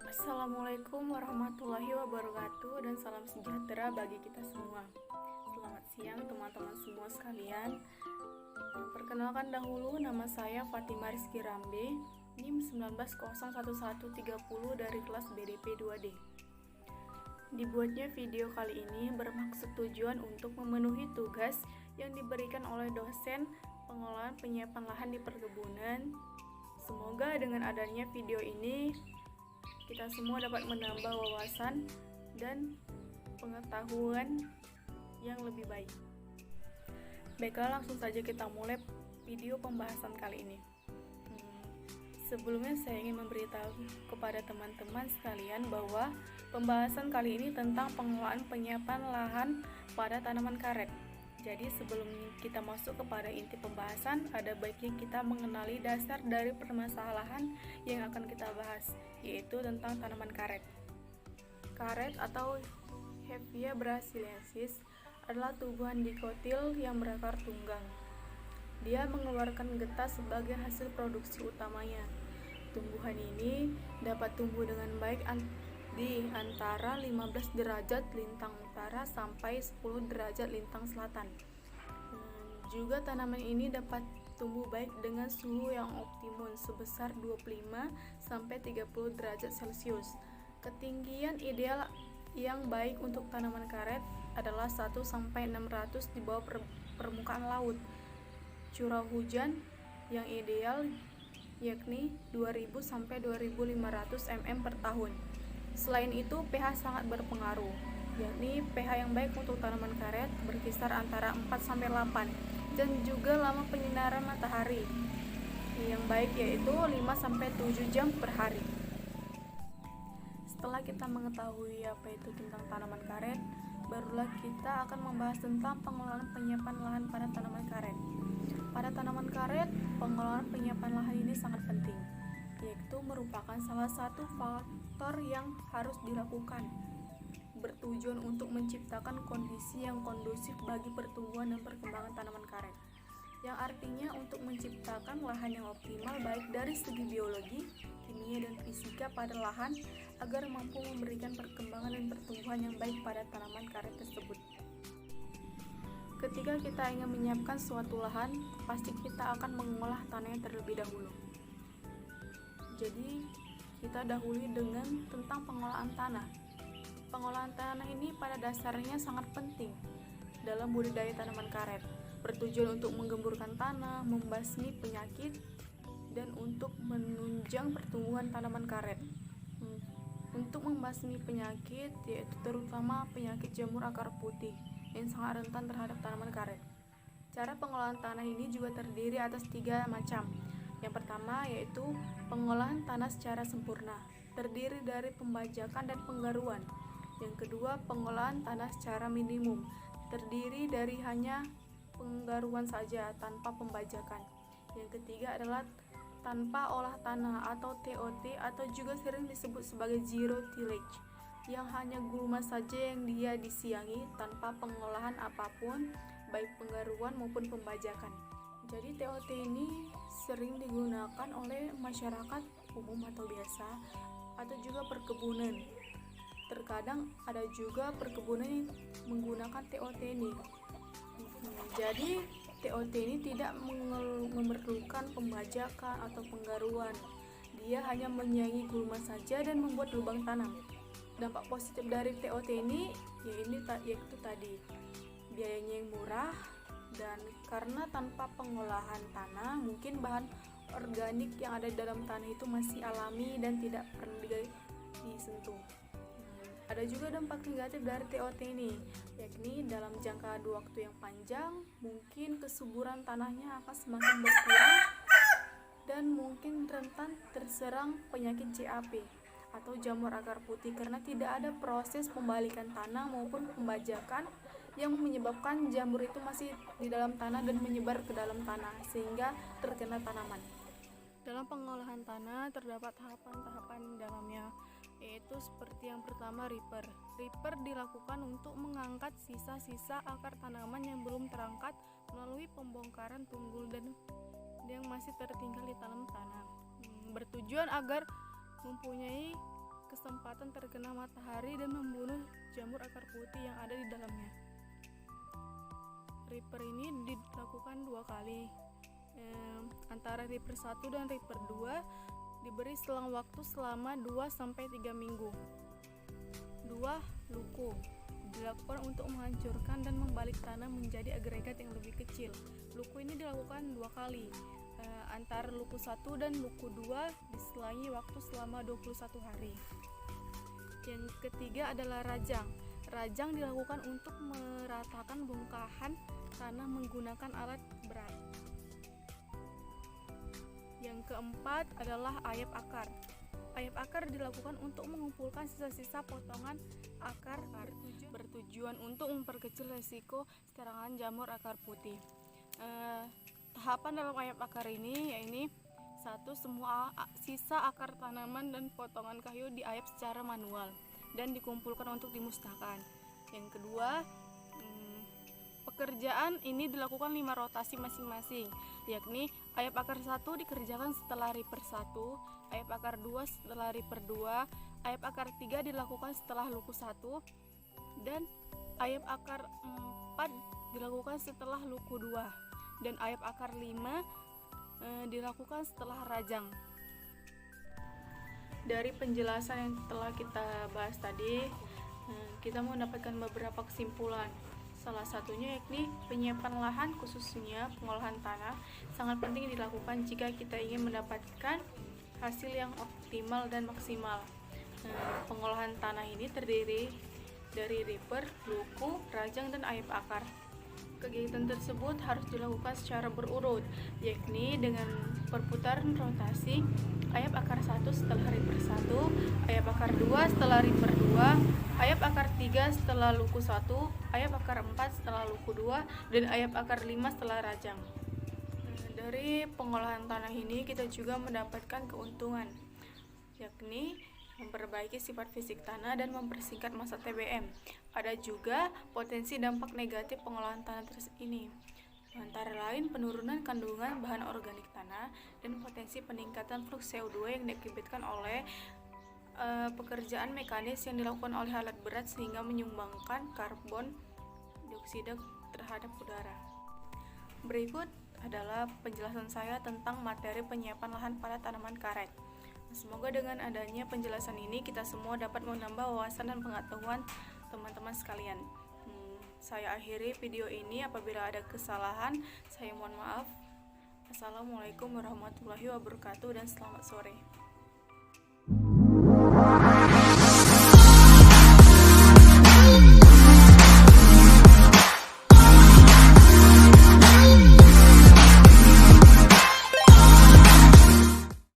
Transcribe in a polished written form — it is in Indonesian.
Assalamualaikum warahmatullahi wabarakatuh dan salam sejahtera bagi kita semua. Selamat siang teman-teman semua sekalian. Perkenalkan dahulu, nama saya Fatimah Rizky Rambe, NIM 19011130 dari kelas BDP 2D. Dibuatnya video kali ini bermaksud tujuan untuk memenuhi tugas yang diberikan oleh dosen pengolahan penyiapan lahan di perkebunan. Semoga dengan adanya video ini kita semua dapat menambah wawasan dan pengetahuan yang lebih baik. Baiklah, langsung saja kita mulai video pembahasan kali ini. Sebelumnya saya ingin memberitahu kepada teman-teman sekalian bahwa pembahasan kali ini tentang pengelolaan penyiapan lahan pada tanaman karet. Jadi sebelum kita masuk kepada inti pembahasan, ada baiknya kita mengenali dasar dari permasalahan yang akan kita bahas, yaitu tentang tanaman karet. Karet atau Hevia brasiliensis adalah tumbuhan dikotil yang berakar tunggang. Dia mengeluarkan getah sebagai hasil produksi utamanya. Tumbuhan ini dapat tumbuh dengan baik di antara 15 derajat lintang utara sampai 10 derajat lintang selatan. Juga tanaman ini dapat tumbuh baik dengan suhu yang optimum sebesar 25 sampai 30 derajat Celcius. Ketinggian ideal yang baik untuk tanaman karet adalah 1 sampai 600 di bawah permukaan laut. Curah hujan yang ideal yakni 2000 sampai 2500 mm per tahun. Selain itu, pH sangat berpengaruh, yakni pH yang baik untuk tanaman karet berkisar antara 4 sampai 8, dan juga lama penyinaran matahari yang baik yaitu 5 sampai 7 jam per hari. Setelah kita mengetahui apa itu tentang tanaman karet, barulah kita akan membahas tentang pengelolaan penyiapan lahan pada tanaman karet. Pada tanaman karet, pengelolaan penyiapan lahan ini sangat penting, yaitu merupakan salah satu faktor yang harus dilakukan, bertujuan untuk menciptakan kondisi yang kondusif bagi pertumbuhan dan perkembangan tanaman karet, yang artinya untuk menciptakan lahan yang optimal baik dari segi biologi, kimia, dan fisika pada lahan agar mampu memberikan perkembangan dan pertumbuhan yang baik pada tanaman karet tersebut. Ketika kita ingin menyiapkan suatu lahan, pasti kita akan mengolah tanahnya terlebih dahulu. Jadi, kita dahului dengan tentang pengolahan tanah. Pengolahan tanah ini pada dasarnya sangat penting dalam budidaya tanaman karet, bertujuan untuk menggemburkan tanah, membasmi penyakit, dan untuk menunjang pertumbuhan tanaman karet. Untuk membasmi penyakit, yaitu terutama penyakit jamur akar putih yang sangat rentan terhadap tanaman karet. Cara pengolahan tanah ini juga terdiri atas 3 macam. Yang pertama yaitu pengolahan tanah secara sempurna, terdiri dari pembajakan dan penggaruan. Yang kedua, pengolahan tanah secara minimum, terdiri dari hanya penggaruan saja tanpa pembajakan. Yang ketiga adalah tanpa olah tanah atau TOT, atau juga sering disebut sebagai zero tillage, yang hanya gulma saja yang dia disiangi tanpa pengolahan apapun, baik penggaruan maupun pembajakan. Jadi TOT ini sering digunakan oleh masyarakat umum atau biasa, atau juga perkebunan. Terkadang ada juga perkebunan yang menggunakan TOT ini. Jadi TOT ini tidak memerlukan pembajakan atau penggaruan. Dia hanya menyiangi gulma saja dan membuat lubang tanam. Dampak positif dari TOT ini yaitu tadi biayanya yang murah, dan karena tanpa pengolahan tanah, mungkin bahan organik yang ada dalam tanah itu masih alami dan tidak pernah disentuh. Ada juga dampak negatif dari TOT ini, yakni dalam jangka waktu yang panjang, mungkin kesuburan tanahnya akan semakin berkurang dan mungkin rentan terserang penyakit JAP atau jamur akar putih karena tidak ada proses pembalikan tanah maupun pembajakan yang menyebabkan jamur itu masih di dalam tanah dan menyebar ke dalam tanah sehingga terkena tanaman. Dalam pengolahan tanah terdapat tahapan-tahapan di dalamnya, yaitu seperti yang pertama reaper. Reaper dilakukan untuk mengangkat sisa-sisa akar tanaman yang belum terangkat melalui pembongkaran tunggul dan yang masih tertinggal di dalam tanah. Bertujuan agar mempunyai kesempatan terkena matahari dan membunuh jamur akar putih yang ada di dalamnya. Reaper ini dilakukan 2 kali. Antara reaper 1 dan reaper 2 diberi selang waktu selama 2-3 minggu. 2. Luku dilakukan untuk menghancurkan dan membalik tanah menjadi agregat yang lebih kecil. Luku ini dilakukan 2 kali. Antara luku 1 dan luku 2 diselangi waktu selama 21 hari. Yang ketiga adalah rajang. Rajang dilakukan untuk meratakan bongkahan tanah menggunakan alat berat. Yang keempat adalah ayap akar. Ayap akar dilakukan untuk mengumpulkan sisa-sisa potongan akar bertujuan untuk memperkecil resiko serangan jamur akar putih. Tahapan dalam ayap akar ini yaitu 1. Semua sisa akar tanaman dan potongan kayu diayap secara manual dan dikumpulkan untuk dimusnahkan. Yang kedua, pekerjaan ini dilakukan 5 rotasi masing-masing, yakni ayap akar 1 dikerjakan setelah reaper 1, ayap akar 2 setelah reaper 2, ayap akar 3 dilakukan setelah luku 1, dan ayap akar 4 dilakukan setelah luku 2, dan ayap akar 5 dilakukan setelah rajang. Dari penjelasan yang telah kita bahas tadi, kita mendapatkan beberapa kesimpulan. Salah satunya yakni penyiapan lahan, khususnya pengolahan tanah, sangat penting dilakukan jika kita ingin mendapatkan hasil yang optimal dan maksimal. Pengolahan tanah ini terdiri dari reaper, luku, rajang, dan ayap akar. Kegiatan tersebut harus dilakukan secara berurut, yakni dengan perputaran rotasi ayap akar 1 setelah reaper 1, ayap akar 2 setelah reaper 2, ayap akar 3 setelah luku 1, ayap akar 4 setelah luku 2, dan ayap akar 5 setelah rajang. Dari pengolahan tanah ini kita juga mendapatkan keuntungan, yakni memperbaiki sifat fisik tanah dan mempersingkat masa TBM. Ada juga potensi dampak negatif pengolahan tanah ini, antara lain penurunan kandungan bahan organik tanah dan potensi peningkatan flux CO2 yang diakibatkan oleh pekerjaan mekanis yang dilakukan oleh alat berat sehingga menyumbangkan karbon dioksida terhadap udara. Berikut adalah penjelasan saya tentang materi penyiapan lahan pada tanaman karet. Semoga dengan adanya penjelasan ini kita semua dapat menambah wawasan dan pengetahuan teman-teman sekalian. Saya akhiri video ini, apabila ada kesalahan saya mohon maaf. Assalamualaikum warahmatullahi wabarakatuh dan selamat sore.